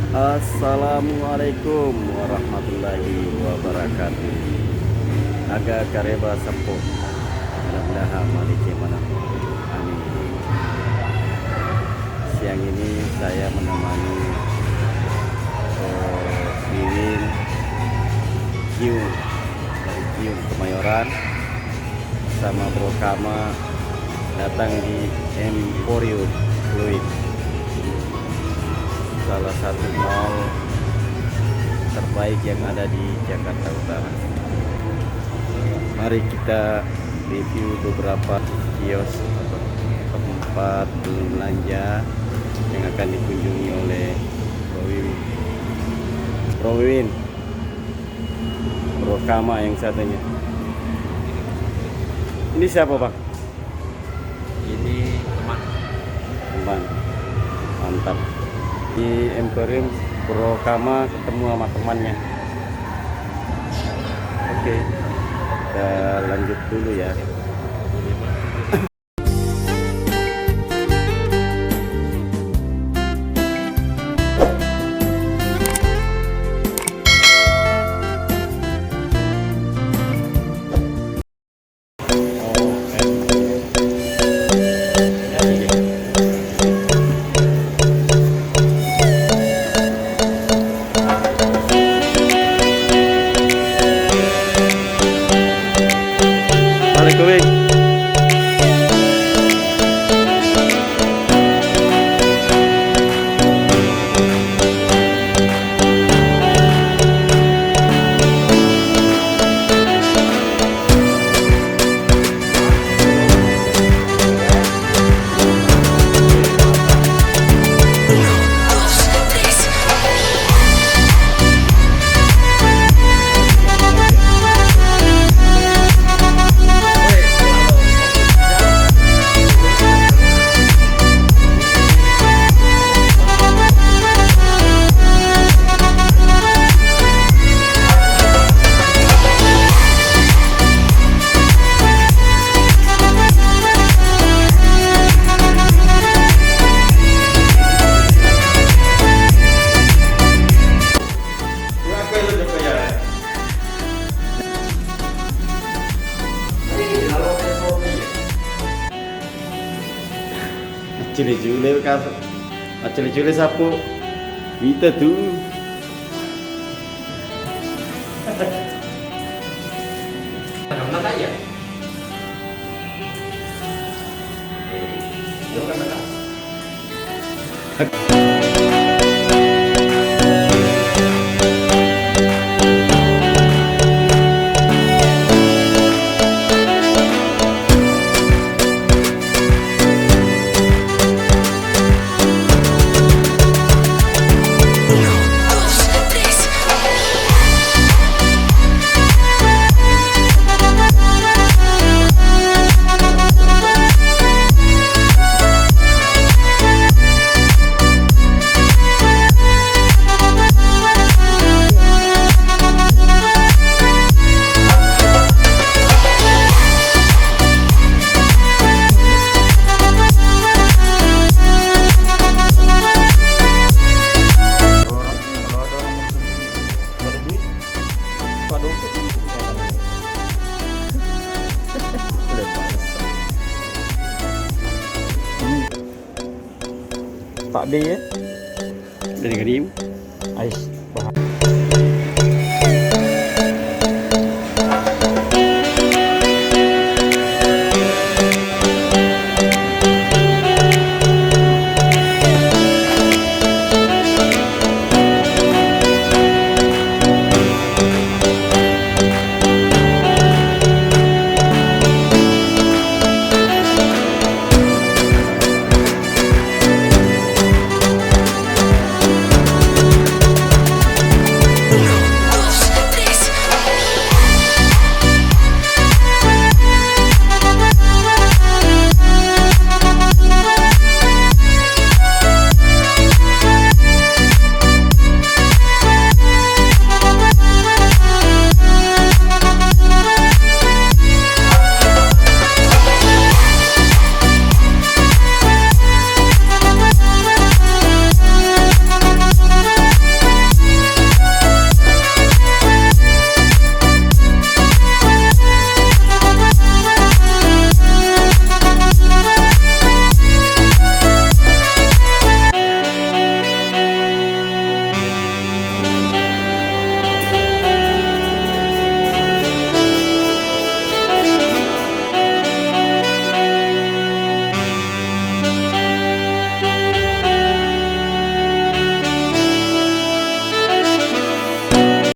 Assalamualaikum warahmatullahi wabarakatuh. Aga kareba sepo. Mudah-mudahan maliki mana. Amin. Siang ini saya menemani Wiwin Kiu dari Kiu Kemayoran sama Bro Kama datang di Emporium Fluid, salah satu mall terbaik yang ada di Jakarta Utara. Mari kita review beberapa kios atau tempat belanja yang akan dikunjungi oleh Bro Wiwin, Bro Kama yang satunya. Ini siapa, Bang? Ini teman. Teman. Mantap. Di Emporium Bro Kama ketemu sama temannya. Oke, kita lanjut dulu ya. Assalamualaikum. Cile-cile kan, cile-cile sapu, Vita tuh. Karena kaya. Itu kan Pak B ya? Dari Karim. Ais,